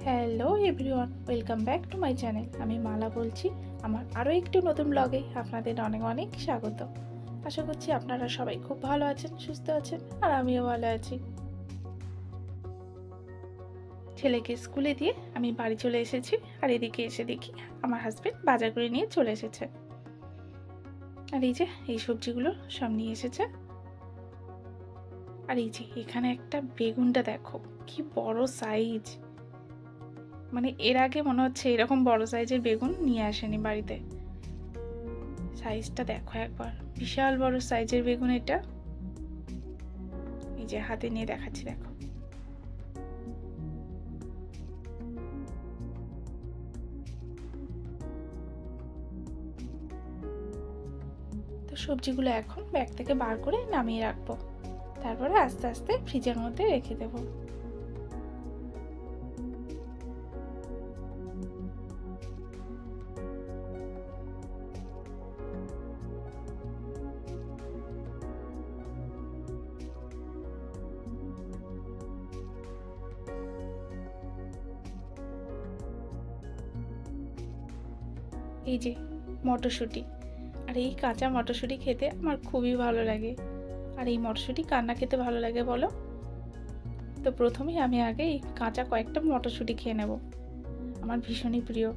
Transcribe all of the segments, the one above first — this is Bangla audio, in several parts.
Hello everyone, welcome back to my channel. আমি মালা বলছি। আমার আরও একটু নতুন ব্লগে আপনাদের অনেক অনেক স্বাগত। আশা করছি আপনারা সবাই খুব ভালো আছেন, সুস্থ আছেন, আর আমিও ভালো আছি। ছেলেকে স্কুলে দিয়ে আমি বাড়ি চলে এসেছি, আর এদিকে এসে দেখি আমার হাজবেন্ড বাজার করে নিয়ে চলে এসেছে। আর এই যে এই সবজিগুলো সব নিয়ে এসেছে। আর এই যে এখানে একটা বেগুনটা দেখো, কি বড় সাইজ। মানে এর আগে মনে হচ্ছে এরকম বড় সাইজের বেগুন নিয়ে আসেনি বাড়িতে। সাইজটা দেখো একবার, বিশাল বড় সাইজের বেগুন এটা। এই যে হাতে নিয়ে দেখাচ্ছি, দেখো। তো সবজিগুলো এখন ব্যাগ থেকে বার করে নামিয়ে রাখবো, তারপরে আস্তে আস্তে ফ্রিজের মধ্যে রেখে দেবো। এই যে মটরশুঁটি, আর এই কাঁচা মটরশুঁটি খেতে আমার খুবই ভালো লাগে। আর এই মটরশুঁটি কার না খেতে ভালো লাগে বলো? তো প্রথমেই আমি আগে এই কাঁচা কয়েকটা মটরশুঁটি খেয়ে নেব। আমার ভীষণই প্রিয়।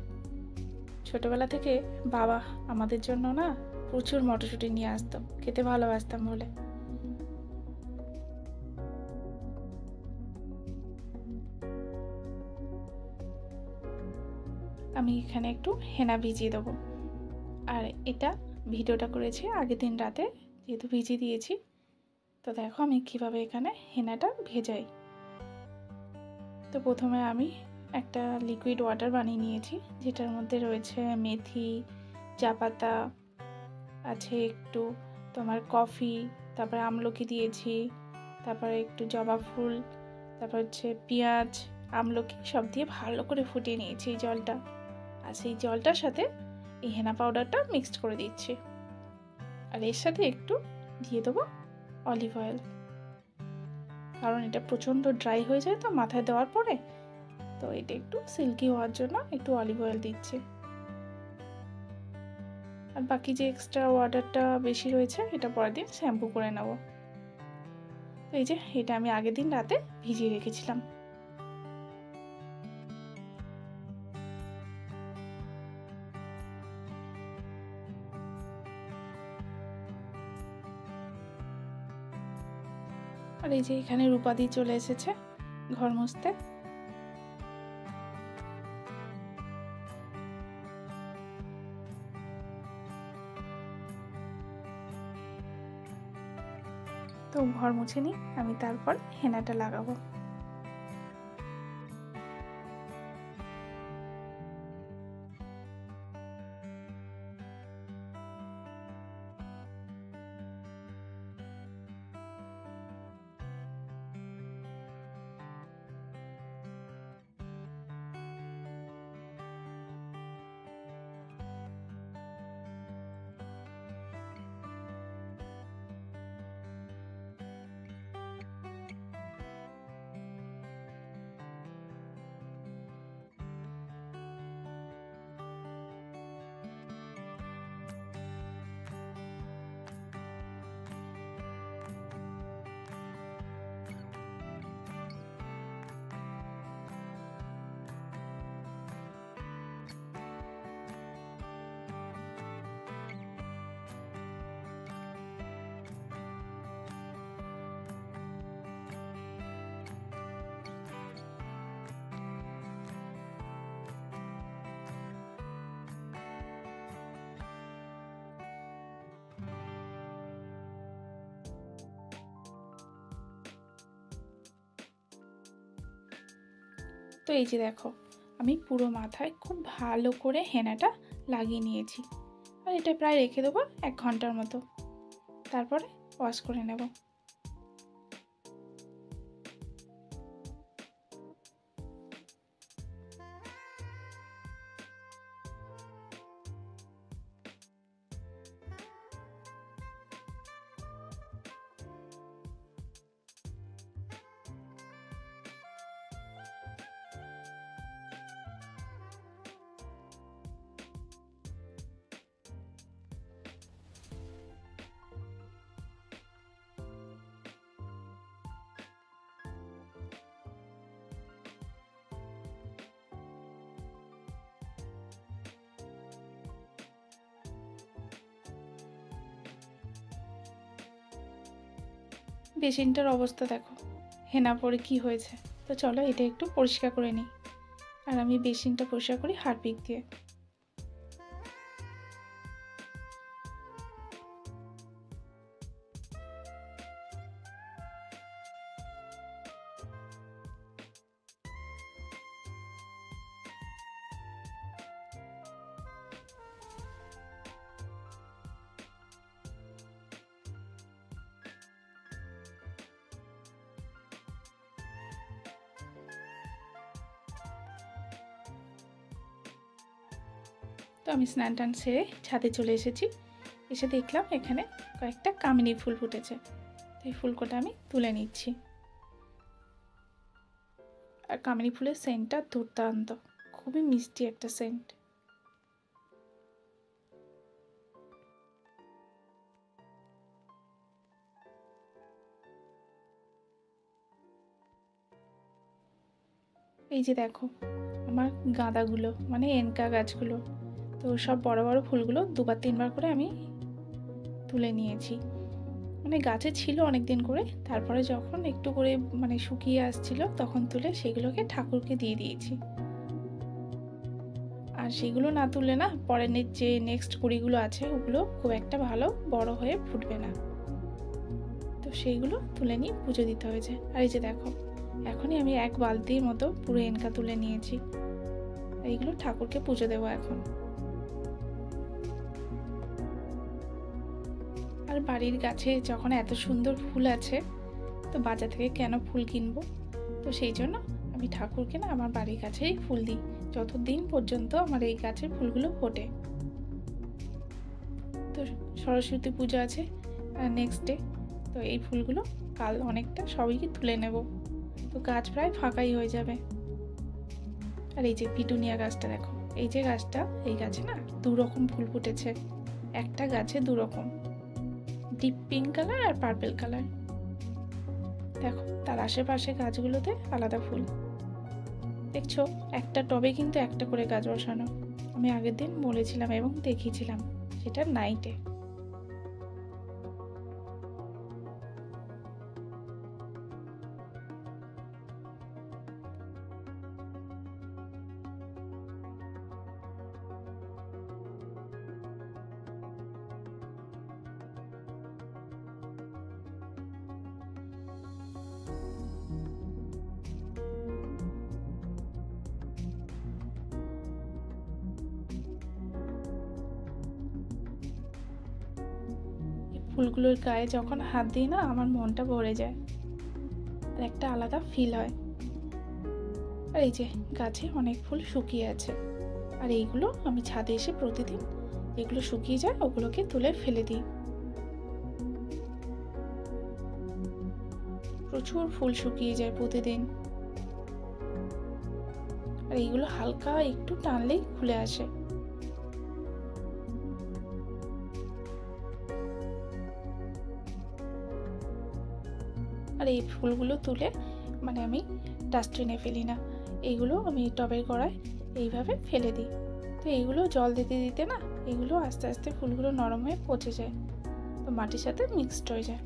ছোটবেলা থেকে বাবা আমাদের জন্য না প্রচুর মটরশুঁটি নিয়ে আসতো, খেতে ভালোবাসতাম বলে। আমি এখানে একটু হেনা ভিজিয়ে দেবো। আর এটা ভিডিওটা করেছি আগের দিন রাতে, যেহেতু ভিজিয়ে দিয়েছি। তো দেখো আমি কিভাবে এখানে হেনাটা ভেজাই। তো প্রথমে আমি একটা লিকুইড ওয়াটার বানিয়ে নিয়েছি, যেটার মধ্যে রয়েছে মেথি, চা পাতা, আছে একটু তোমার কফি, তারপরে আমলকি দিয়েছি, তারপরে একটু জবা ফুল, তারপর হচ্ছে পেঁয়াজ, আমলকি সব দিয়ে ভালো করে ফুটিয়ে নিয়েছি এই জলটা। আর সেই জলটার সাথে এই হেনা পাউডারটা মিক্সড করে দিচ্ছি। আর এর সাথে একটু দিয়ে দেবো অলিভ অয়েল, কারণ এটা প্রচণ্ড ড্রাই হয়ে যায় তো মাথায় দেওয়ার পরে। তো এটা একটু সিল্কি হওয়ার জন্য একটু অলিভ অয়েল দিচ্ছি। আর বাকি যে এক্সট্রা ওয়াটারটা বেশি রয়েছে এটা পরের দিন শ্যাম্পু করে নেব। তো এই যে এটা আমি আগের দিন রাতে ভিজিয়ে রেখেছিলাম। আর এই যে এখানে রূপাদি চলে এসেছে ঘর মুছতে। তো ঘর মুছে নিই, আমি তারপর হেনাটা লাগাবো। তো এই যে দেখো, আমি পুরো মাথায় খুব ভালো করে হেনাটা লাগিয়ে নিয়েছি। আর এটা প্রায় রেখে দেবো 1 ঘন্টার মতো, তারপরে ওয়াশ করে নেব। বেসিনটার অবস্থা দেখো, হেনা পরে কি হয়েছে। তো চলো এটা একটু পরিষ্কার করে নিই। আর আমি বেসিনটা পরিষ্কার করি হারপিক দিয়ে। তো আমি স্নান টান সেরে ছাদে চলে এসেছি। এসে দেখলাম এখানে কয়েকটা কামিনী ফুল ফুটেছে। তো এই ফুলকোটা আমি তুলে নিচ্ছি। আর কামিনী ফুলের সেন্টটা দুর্দান্ত, খুবই মিষ্টি একটা সেন্ট। এই যে দেখো আমার গাঁদাগুলো, মানে এনকা গাছগুলো, তো সব বড় বড় ফুলগুলো দুবার তিনবার করে আমি তুলে নিয়েছি। মানে গাছে ছিল অনেক দিন করে, তারপরে যখন একটু করে মানে শুকিয়ে আসছিল তখন তুলে সেগুলোকে ঠাকুরকে দিয়ে দিয়েছি। আর সেগুলো না তুললে না পরের যে নেক্সট কুড়িগুলো আছে ওগুলো খুব একটা ভালো বড় হয়ে ফুটবে না। তো সেইগুলো তুলে নিয়ে পুজো দিতে হয়েছে। আর এই যে দেখো এখনই আমি এক বালতির মতো পুরো এনকা তুলে নিয়েছি। এইগুলো ঠাকুরকে পুজো দেবো এখন। আর বাড়ির গাছে যখন এত সুন্দর ফুল আছে তো বাজার থেকে কেন ফুল কিনবো। তো সেই জন্য আমি ঠাকুরকে না আমার বাড়ির কাছেই ফুল দিই, যতদিন পর্যন্ত আমার এই গাছের ফুলগুলো ফোটে। তো সরস্বতী পুজো আছে নেক্সট ডে, তো এই ফুলগুলো কাল অনেকটা সবই তুলে নেব। তো গাছ প্রায় ফাঁকাই হয়ে যাবে। আর এই যে পিটুনিয়া গাছটা দেখো, এই যে গাছটা, এই গাছে না দু রকম ফুল ফুটেছে। একটা গাছে দু রকম, ডিপ পিঙ্ক কালার আর পার্পল কালার। দেখো তার আশেপাশে গাছগুলোতে আলাদা ফুল। দেখছো একটা টবে কিন্তু একটা করে গাছ বসানো। আমি আগের দিন বলেছিলাম এবং দেখিয়েছিলাম সেটা নাইটে। ফুলগুলোর গায়ে যখন হাত দিই না আমার মনটা ভরে যায়, আর একটা আলাদা ফিল হয়। আর এই যে গাছে অনেক ফুল শুকিয়ে আছে, আর এইগুলো আমি ছাদে এসে প্রতিদিন যেগুলো শুকিয়ে যায় ওগুলোকে তুলে ফেলে দিই। প্রচুর ফুল শুকিয়ে যায় প্রতিদিন, আর এইগুলো হালকা একটু টানলেই খুলে আসে। আর এই ফুলগুলো তুলে মানে আমি ডাস্টবিনে ফেলি না, এইগুলো আমি টবের গোড়ায় এইভাবে ফেলে দিই। তো এইগুলো জল দিতে দিতে না এগুলো আস্তে আস্তে ফুলগুলো নরম হয়ে পচে যায়, তো মাটির সাথে মিক্সড হয়ে যায়।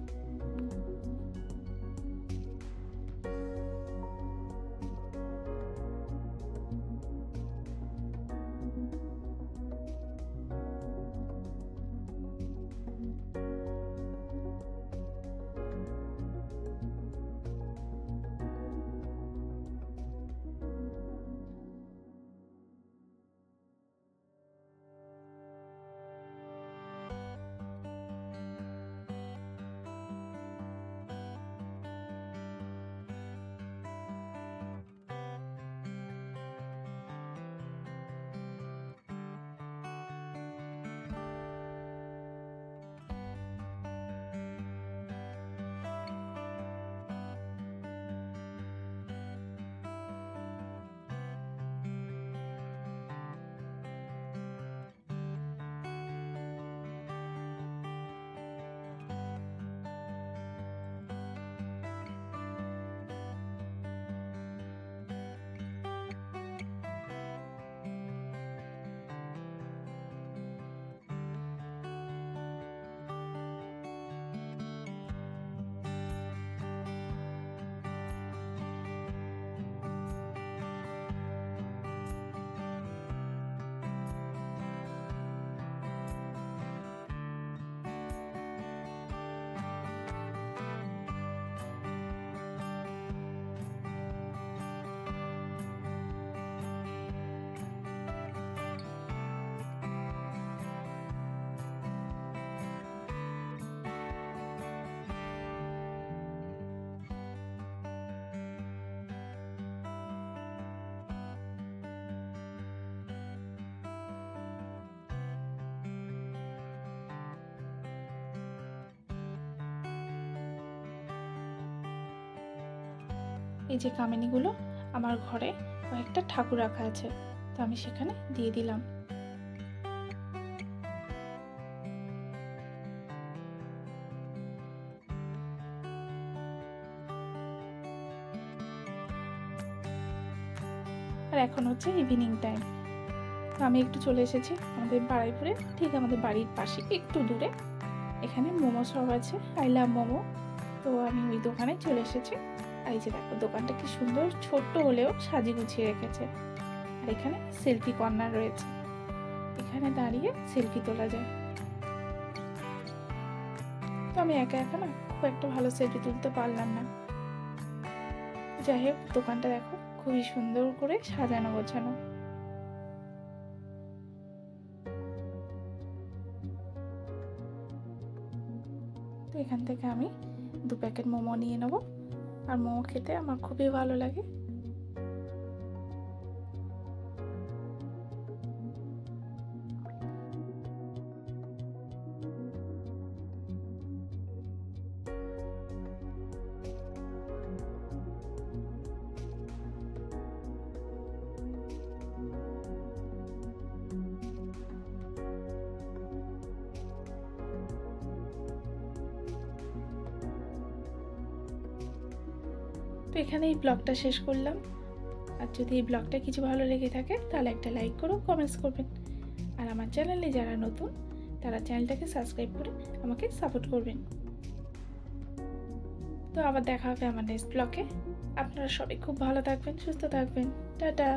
এই যে কামিনীগুলো আমার ঘরে কয়েকটা ঠাকুর রাখা আছে, তো আমি সেখানে দিয়ে দিলাম। আর এখন হচ্ছে ইভিনিং টাইম, তো আমি একটু চলে এসেছি আমাদের বারুইপুরে, ঠিক আমাদের বাড়ির পাশে একটু দূরে। এখানে মোমো শপ আছে, আই লাভ মোমো। তো আমি ওই দোকানে চলে এসেছি। আর এই যে দেখো দোকানটা কি সুন্দর, ছোট্ট হলেও সাজিয়ে গুছিয়ে রেখেছে। আর এখানে সেলফি কর্নার রয়েছে, এখানে দাঁড়িয়ে সেলফি তোলা যায়। তো আমি একা একা না খুব একটা ভালো সেলফি তুলতে পারলাম না। যাই হোক, দোকানটা দেখো খুবই সুন্দর করে সাজানো গোছানো। তো এখান থেকে আমি 2 প্যাকেট মোমো নিয়ে নেব। আর মোমো খেতে আমার খুবই ভালো লাগে। তো এখানে এই ব্লগটা শেষ করলাম। আর যদি এই ব্লগটা কিছু ভালো লেগে থাকে তাহলে একটা লাইক করো, কমেন্টস করবেন। আর আমার চ্যানেলে যারা নতুন তারা চ্যানেলটাকে সাবস্ক্রাইব করে আমাকে সাপোর্ট করবেন। তো আবার দেখা হবে আমার নেক্সট ব্লগে। আপনারা সবাই খুব ভালো থাকবেন, সুস্থ থাকবেন। টাটা।